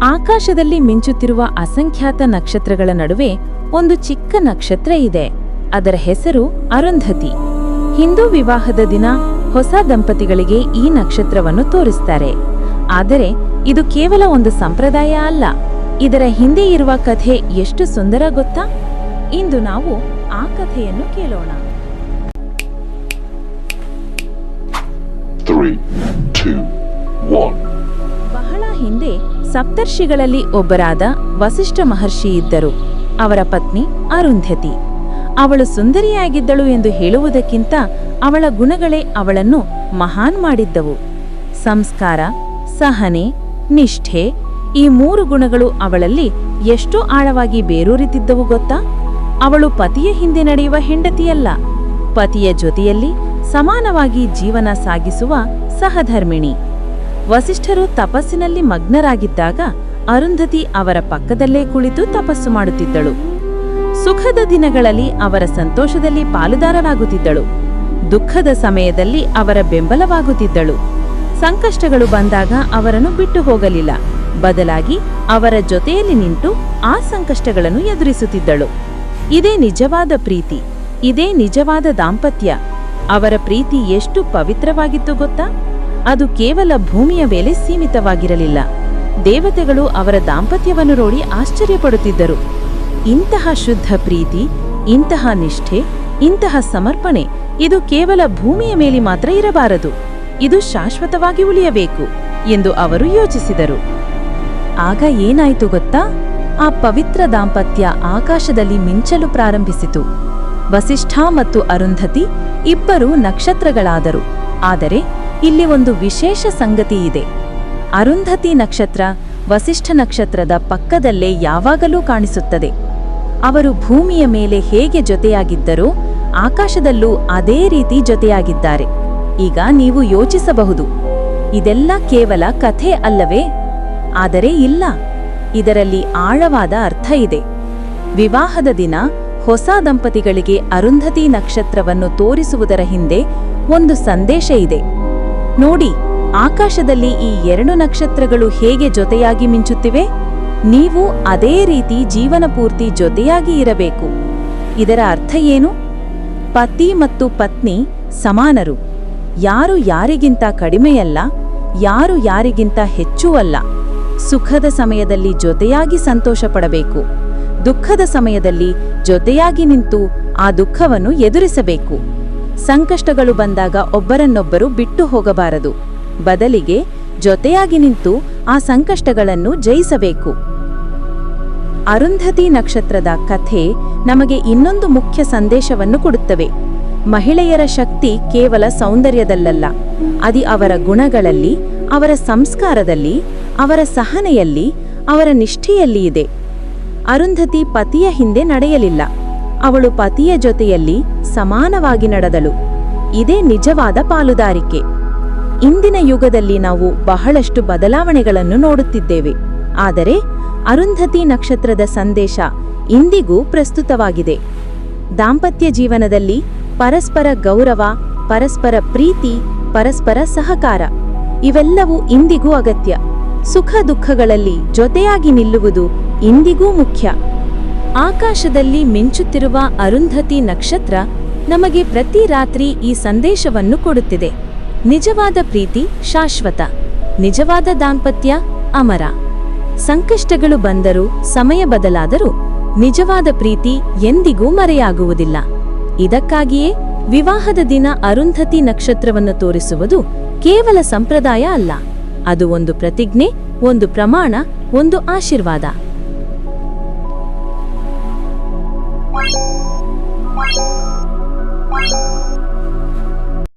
ಆಕಾಶದಲ್ಲಿ ಮಿಂಚುತ್ತಿರುವ ಅಸಂಖ್ಯಾತ ನಕ್ಷತ್ರಗಳ ನಡುವೆ ಒಂದು ಚಿಕ್ಕ ನಕ್ಷತ್ರ ಇದೆ. ಅದರ ಹೆಸರು ಅರುಂಧತಿ. ಹಿಂದೂ ವಿವಾಹದ ದಿನ ಹೊಸ ದಂಪತಿಗಳಿಗೆ ಈ ನಕ್ಷತ್ರವನ್ನು ತೋರಿಸ್ತಾರೆ. ಆದರೆ ಇದು ಕೇವಲ ಒಂದು ಸಂಪ್ರದಾಯ ಅಲ್ಲ. ಇದರ ಹಿಂದೆ ಇರುವ ಕಥೆ ಎಷ್ಟು ಸುಂದರ ಗೊತ್ತಾ? ಇಂದು ನಾವು ಆ ಕಥೆಯನ್ನು ಕೇಳೋಣ. 3, 2, 1. ಬಹಳ ಹಿಂದೆ ಸಪ್ತರ್ಷಿಗಳಲ್ಲಿ ಒಬ್ಬರಾದ ವಸಿಷ್ಠ ಮಹರ್ಷಿ ಇದ್ದರು. ಅವರ ಪತ್ನಿ ಅರುಂಧತಿ. ಅವಳು ಸುಂದರಿಯಾಗಿದ್ದಳು ಎಂದು ಹೇಳುವುದಕ್ಕಿಂತ ಅವಳ ಗುಣಗಳೇ ಅವಳನ್ನು ಮಹಾನ್ ಮಾಡಿದ್ದವು. ಸಂಸ್ಕಾರ, ಸಹನೆ, ನಿಷ್ಠೆ, ಈ 3 ಗುಣಗಳು ಅವಳಲ್ಲಿ ಎಷ್ಟು ಆಳವಾಗಿ ಬೇರೂರಿತಿದ್ದವು ಗೊತ್ತಾ? ಅವಳು ಪತಿಯ ಹಿಂದೆ ನಡೆಯುವ ಹೆಂಡತಿಯಲ್ಲ, ಪತಿಯ ಜೊತೆಯಲ್ಲಿ ಸಮಾನವಾಗಿ ಜೀವನ ಸಾಗಿಸುವ ಸಹಧರ್ಮಿಣಿ. ವಸಿಷ್ಠರು ತಪಸ್ಸಿನಲ್ಲಿ ಮಗ್ನರಾಗಿದ್ದಾಗ ಅರುಂಧತಿ ಅವರ ಪಕ್ಕದಲ್ಲೇ ಕುಳಿತು ತಪಸ್ಸು ಮಾಡುತ್ತಿದ್ದಳು. ಸುಖದ ದಿನಗಳಲ್ಲಿ ಅವರ ಸಂತೋಷದಲ್ಲಿ ಪಾಲುದಾರರಾಗುತ್ತಿದ್ದಳು. ದುಃಖದ ಸಮಯದಲ್ಲಿ ಅವರ ಬೆಂಬಲವಾಗುತ್ತಿದ್ದಳು. ಸಂಕಷ್ಟಗಳು ಬಂದಾಗ ಅವರನ್ನು ಬಿಟ್ಟು ಹೋಗಲಿಲ್ಲ, ಬದಲಾಗಿ ಅವರ ಜೊತೆಯಲ್ಲಿ ನಿಂತು ಆ ಸಂಕಷ್ಟಗಳನ್ನು ಎದುರಿಸುತ್ತಿದ್ದಳು. ಇದೇ ನಿಜವಾದ ಪ್ರೀತಿ, ಇದೇ ನಿಜವಾದ ದಾಂಪತ್ಯ. ಅವರ ಪ್ರೀತಿ ಎಷ್ಟು ಪವಿತ್ರವಾಗಿತ್ತು ಗೊತ್ತಾ? ಅದು ಕೇವಲ ಭೂಮಿಯ ಮೇಲೆ ಸೀಮಿತವಾಗಿರಲಿಲ್ಲ. ದೇವತೆಗಳು ಅವರ ದಾಂಪತ್ಯವನ್ನು ನೋಡಿ ಆಶ್ಚರ್ಯಪಡುತ್ತಿದ್ದರು. ಇಂತಹ ಶುದ್ಧ ಪ್ರೀತಿ, ಇಂತಹ ನಿಷ್ಠೆ, ಇಂತಹ ಸಮರ್ಪಣೆ ಇದು ಕೇವಲ ಭೂಮಿಯ ಮೇಲೆ ಮಾತ್ರ ಇರಬಾರದು, ಇದು ಶಾಶ್ವತವಾಗಿ ಉಳಿಯಬೇಕು ಎಂದು ಅವರು ಯೋಚಿಸಿದರು. ಆಗ ಏನಾಯಿತು ಗೊತ್ತಾ? ಆ ಪವಿತ್ರ ದಾಂಪತ್ಯ ಆಕಾಶದಲ್ಲಿ ಮಿಂಚಲು ಪ್ರಾರಂಭಿಸಿತು. ವಸಿಷ್ಠ ಮತ್ತು ಅರುಂಧತಿ ಇಬ್ಬರು ನಕ್ಷತ್ರಗಳಾದರು. ಆದರೆ ಇಲ್ಲಿ ಒಂದು ವಿಶೇಷ ಸಂಗತಿ ಇದೆ. ಅರುಂಧತಿ ನಕ್ಷತ್ರ ವಸಿಷ್ಠ ನಕ್ಷತ್ರದ ಪಕ್ಕದಲ್ಲೇ ಯಾವಾಗಲೂ ಕಾಣಿಸುತ್ತದೆ. ಅವರು ಭೂಮಿಯ ಮೇಲೆ ಹೇಗೆ ಜೊತೆಯಾಗಿದ್ದರೋ ಆಕಾಶದಲ್ಲೂ ಅದೇ ರೀತಿ ಜೊತೆಯಾಗಿದ್ದಾರೆ. ಈಗ ನೀವು ಯೋಚಿಸಬಹುದು, ಇದೆಲ್ಲ ಕೇವಲ ಕಥೆ ಅಲ್ಲವೇ? ಆದರೆ ಇಲ್ಲ, ಇದರಲ್ಲಿ ಆಳವಾದ ಅರ್ಥ ಇದೆ. ವಿವಾಹದ ದಿನ ಹೊಸ ದಂಪತಿಗಳಿಗೆ ಅರುಂಧತಿ ನಕ್ಷತ್ರವನ್ನು ತೋರಿಸುವುದರ ಹಿಂದೆ ಒಂದು ಸಂದೇಶ ಇದೆ. ನೋಡಿ, ಆಕಾಶದಲ್ಲಿ ಈ 2 ನಕ್ಷತ್ರಗಳು ಹೇಗೆ ಜೊತೆಯಾಗಿ ಮಿಂಚುತ್ತಿವೆ? ನೀವು ಅದೇ ರೀತಿ ಜೀವನ ಪೂರ್ತಿ ಜೊತೆಯಾಗಿ ಇರಬೇಕು. ಇದರ ಅರ್ಥ ಏನು? ಪತಿ ಮತ್ತು ಪತ್ನಿ ಸಮಾನರು. ಯಾರು ಯಾರಿಗಿಂತ ಕಡಿಮೆಯಲ್ಲ, ಯಾರು ಯಾರಿಗಿಂತ ಹೆಚ್ಚೂ ಅಲ್ಲ. ಸುಖದ ಸಮಯದಲ್ಲಿ ಜೊತೆಯಾಗಿ ಸಂತೋಷ ಪಡಬೇಕು, ದುಃಖದ ಸಮಯದಲ್ಲಿ ಜೊತೆಯಾಗಿ ನಿಂತು ಆ ದುಃಖವನ್ನು ಎದುರಿಸಬೇಕು. ಸಂಕಷ್ಟಗಳು ಬಂದಾಗ ಒಬ್ಬರನ್ನೊಬ್ಬರು ಬಿಟ್ಟು ಹೋಗಬಾರದು, ಬದಲಿಗೆ ಜೊತೆಯಾಗಿ ನಿಂತು ಆ ಸಂಕಷ್ಟಗಳನ್ನು ಜಯಿಸಬೇಕು. ಅರುಂಧತಿ ನಕ್ಷತ್ರದ ಕಥೆ ನಮಗೆ ಇನ್ನೊಂದು ಮುಖ್ಯ ಸಂದೇಶವನ್ನು ಕೊಡುತ್ತವೆ. ಮಹಿಳೆಯರ ಶಕ್ತಿ ಕೇವಲ ಸೌಂದರ್ಯದಲ್ಲಲ್ಲ, ಅದು ಅವರ ಗುಣಗಳಲ್ಲಿ, ಅವರ ಸಂಸ್ಕಾರದಲ್ಲಿ, ಅವರ ಸಹನೆಯಲ್ಲಿ, ಅವರ ನಿಷ್ಠೆಯಲ್ಲಿ ಇದೆ. ಅರುಂಧತಿ ಪತಿಯ ಹಿಂದೆ ನಡೆಯಲಿಲ್ಲ, ಅವಳು ಪತಿಯ ಜೊತೆಯಲ್ಲಿ ಸಮಾನವಾಗಿ ನಡೆದಳು. ಇದೇ ನಿಜವಾದ ಪಾಲುದಾರಿಕೆ. ಇಂದಿನ ಯುಗದಲ್ಲಿ ನಾವು ಬಹಳಷ್ಟು ಬದಲಾವಣೆಗಳನ್ನು ನೋಡುತ್ತಿದ್ದೇವೆ, ಆದರೆ ಅರುಂಧತಿ ನಕ್ಷತ್ರದ ಸಂದೇಶ ಇಂದಿಗೂ ಪ್ರಸ್ತುತವಾಗಿದೆ. ದಾಂಪತ್ಯ ಜೀವನದಲ್ಲಿ ಪರಸ್ಪರ ಗೌರವ, ಪರಸ್ಪರ ಪ್ರೀತಿ, ಪರಸ್ಪರ ಸಹಕಾರ ಇವೆಲ್ಲವೂ ಇಂದಿಗೂ ಅಗತ್ಯ. ಸುಖ ದುಃಖಗಳಲ್ಲಿ ಜೊತೆಯಾಗಿ ನಿಲ್ಲುವುದು ಇಂದಿಗೂ ಮುಖ್ಯ. ಆಕಾಶದಲ್ಲಿ ಮಿಂಚುತ್ತಿರುವ ಅರುಂಧತಿ ನಕ್ಷತ್ರ ನಮಗೆ ಪ್ರತಿ ರಾತ್ರಿ ಈ ಸಂದೇಶವನ್ನು ಕೊಡುತ್ತಿದೆ. ನಿಜವಾದ ಪ್ರೀತಿ ಶಾಶ್ವತ, ನಿಜವಾದ ದಾಂಪತ್ಯ ಅಮರ. ಸಂಕಷ್ಟಗಳು ಬಂದರೂ, ಸಮಯ ಬದಲಾದರೂ ನಿಜವಾದ ಪ್ರೀತಿ ಎಂದಿಗೂ ಮರೆಯಾಗುವುದಿಲ್ಲ. ಇದಕ್ಕಾಗಿಯೇ ವಿವಾಹದ ದಿನ ಅರುಂಧತಿ ನಕ್ಷತ್ರವನ್ನು ತೋರಿಸುವುದು ಕೇವಲ ಸಂಪ್ರದಾಯ ಅಲ್ಲ, ಅದು ಒಂದು ಪ್ರತಿಜ್ಞೆ, ಒಂದು ಪ್ರಮಾಣ, ಒಂದು ಆಶೀರ್ವಾದ.